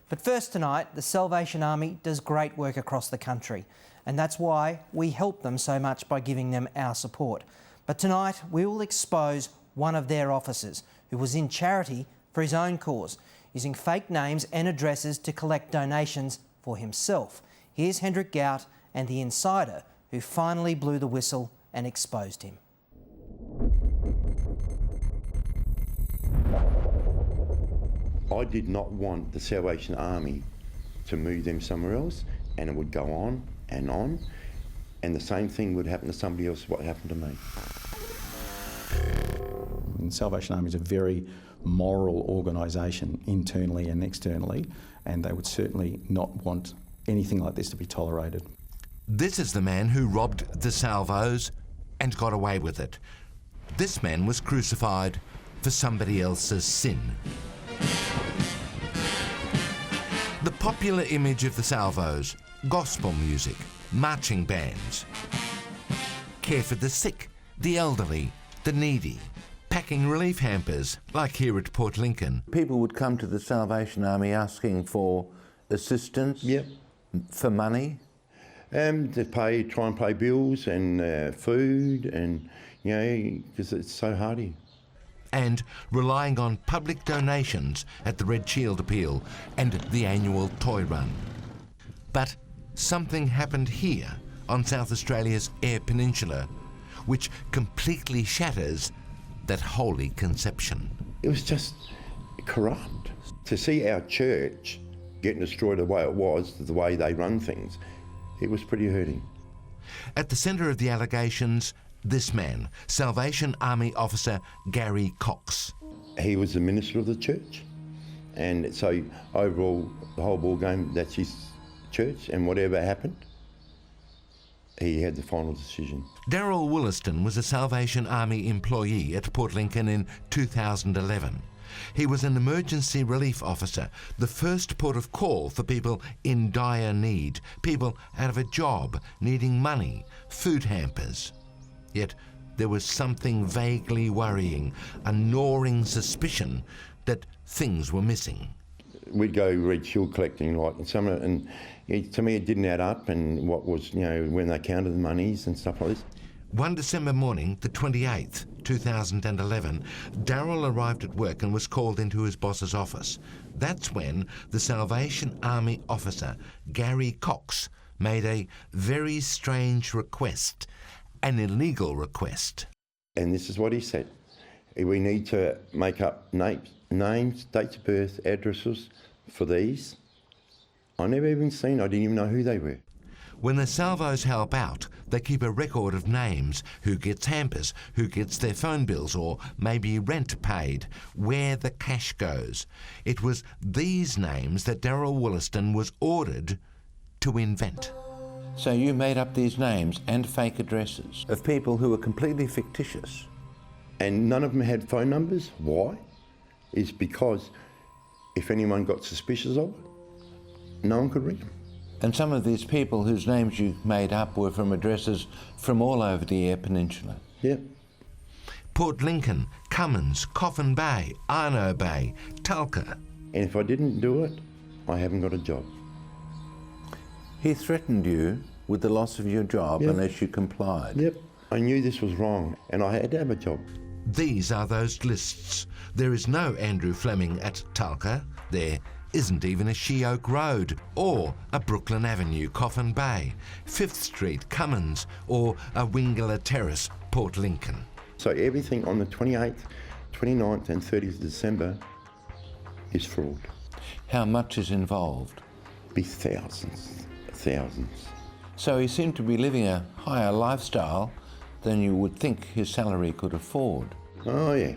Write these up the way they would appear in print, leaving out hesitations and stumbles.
But first tonight, the Salvation Army does great work across the country, and that's why we help them so much by giving them our support. But tonight, we will expose one of their officers who was in charity for his own cause, using fake names and addresses to collect donations for himself. Here's Hendrik Gout and the insider who finally blew the whistle and exposed him. I did not want the Salvation Army to move them somewhere else, and it would go on, and the same thing would happen to somebody else what happened to me. The Salvation Army is a very moral organisation, internally and externally, and they would certainly not want anything like this to be tolerated. This is the man who robbed the Salvos and got away with it. This man was crucified for somebody else's sin. The popular image of the Salvos: gospel music, marching bands, care for the sick, the elderly, the needy, packing relief hampers, like here at Port Lincoln. People would come to the Salvation Army asking for assistance, Yep. for money. To try and pay bills and food, and because it's so hard here. And relying on public donations at the Red Shield Appeal and the annual toy run. But something happened here on South Australia's Eyre Peninsula which completely shatters that holy conception. It was just corrupt. To see our church getting destroyed the way it was, the way they run things, it was pretty hurting. At the centre of the allegations, this man, Salvation Army officer Gary Cox. He was the minister of the church, and so overall, the whole ball game, that's his church, and whatever happened, he had the final decision. Daryl Williston was a Salvation Army employee at Port Lincoln in 2011. He was an emergency relief officer, the first port of call for people in dire need, people out of a job, needing money, food hampers. Yet there was something vaguely worrying, a gnawing suspicion that things were missing. We'd go Red Shield collecting, and to me it didn't add up, and what was, when they counted the monies and stuff like this. One December morning, the 28th, 2011, Daryl arrived at work and was called into his boss's office. That's when the Salvation Army officer, Gary Cox, made a very strange request, an illegal request. And this is what he said: we need to make up names, dates of birth, addresses for these. I never even seen, I didn't even know who they were. When the Salvos help out, they keep a record of names, who gets hampers, who gets their phone bills, or maybe rent paid, where the cash goes. It was these names that Daryl Williston was ordered to invent. So you made up these names and fake addresses of people who were completely fictitious. And none of them had phone numbers. Why? Is because if anyone got suspicious of it, no one could ring them. And some of these people whose names you made up were from addresses from all over the Eyre Peninsula. Yep. Port Lincoln, Cummins, Coffin Bay, Arno Bay, Tulka. And if I didn't do it, I haven't got a job. He threatened you with the loss of your job unless you complied. Yep. I knew this was wrong, and I had to have a job. These are those lists. There is no Andrew Fleming at Tulka. There isn't even a She Oak Road, or a Brooklyn Avenue, Coffin Bay, 5th Street, Cummins, or a Wingler Terrace, Port Lincoln. So everything on the 28th, 29th and 30th of December is fraud. How much is involved? Be thousands. So he seemed to be living a higher lifestyle than you would think his salary could afford. Oh yeah.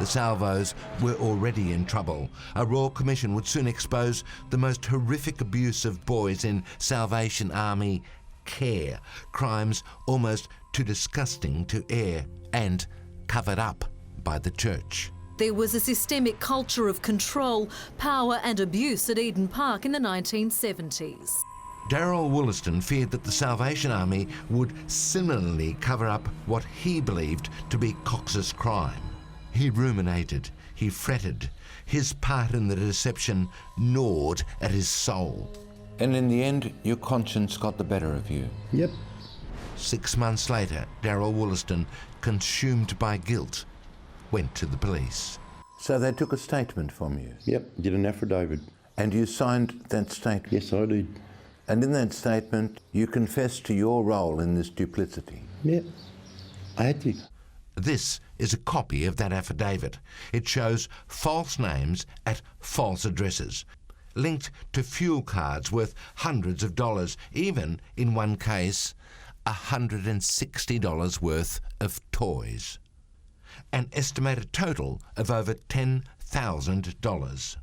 The Salvos were already in trouble. A Royal Commission would soon expose the most horrific abuse of boys in Salvation Army care, crimes almost too disgusting to air and covered up by the church. There was a systemic culture of control, power and abuse at Eden Park in the 1970s. Daryl Williston feared that the Salvation Army would similarly cover up what he believed to be Cox's crime. He ruminated. he fretted. His part in the deception gnawed at his soul. And in the end, your conscience got the better of you. Yep. 6 months later, Darryl Wollaston, consumed by guilt, went to the police. So they took a statement from you. Yep, did an affidavit. And you signed that statement? Yes, I did. And in that statement, you confessed to your role in this duplicity? Yep, I had to. This is a copy of that affidavit. It shows false names at false addresses, linked to fuel cards worth hundreds of dollars, even, in one case, $160 worth of toys. An estimated total of over $10,000.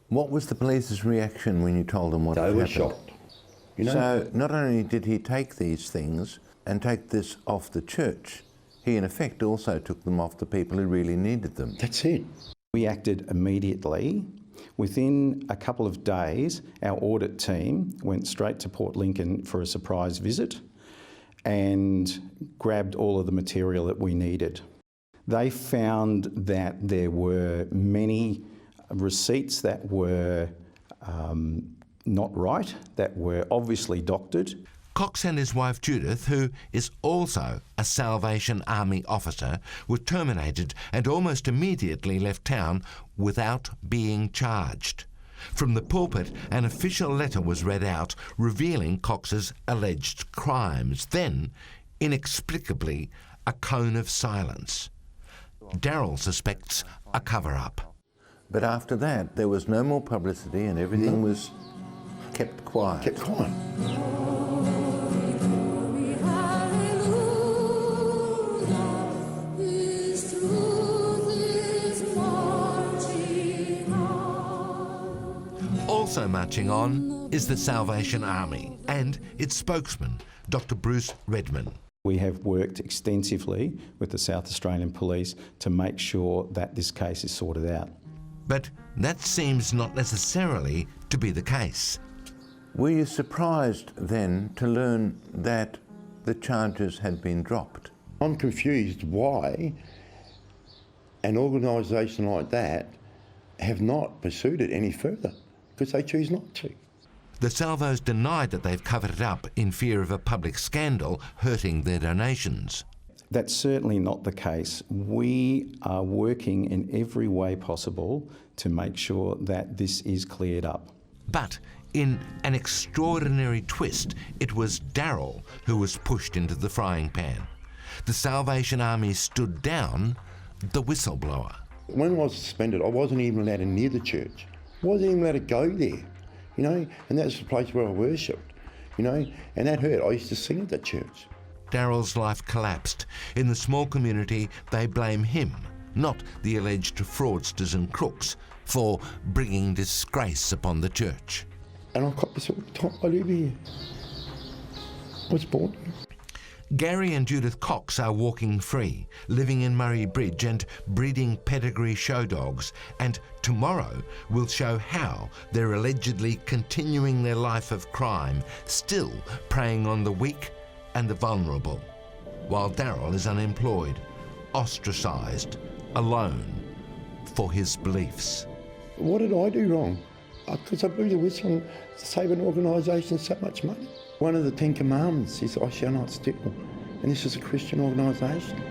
What was the police's reaction when you told them what had They were happened? shocked. You know? So not only did he take these things and take this off the church, he in effect also took them off the people who really needed them. That's it. We acted immediately. Within a couple of days, our audit team went straight to Port Lincoln for a surprise visit and grabbed all of the material that we needed. They found that there were many receipts that were not right, that were obviously doctored. Cox and his wife Judith, who is also a Salvation Army officer, were terminated and almost immediately left town without being charged. From the pulpit, an official letter was read out revealing Cox's alleged crimes. Then, inexplicably, a cone of silence. Darryl suspects a cover-up. But after that, there was no more publicity and everything was kept quiet. Kept quiet. Also marching on is the Salvation Army and its spokesman, Dr. Bruce Redman. We have worked extensively with the South Australian Police to make sure that this case is sorted out. But that seems not necessarily to be the case. Were you surprised then to learn that the charges had been dropped? I'm confused why an organisation like that have not pursued it any further, because they choose not to. The Salvos denied that they've covered it up in fear of a public scandal hurting their donations. That's certainly not the case. We are working in every way possible to make sure that this is cleared up. But in an extraordinary twist, it was Darryl who was pushed into the frying pan. The Salvation Army stood down the whistleblower. When I was suspended, I wasn't even allowed to near the church. I wasn't even allowed to go there, you know, and that's the place where I worshipped, you know, and that hurt. I used to sing at that church. Darryl's life collapsed. In the small community, they blame him, not the alleged fraudsters and crooks, for bringing disgrace upon the church. And I got this all the time. I live here. I was born here. Gary and Judith Cox are walking free, living in Murray Bridge and breeding pedigree show dogs. And tomorrow will show how they're allegedly continuing their life of crime, still preying on the weak and the vulnerable, while Darryl is unemployed, ostracised, alone for his beliefs. What did I do wrong? Because I blew the whistle to save an organisation so much money. One of the 10 Commandments is I shall not steal, and this is a Christian organisation.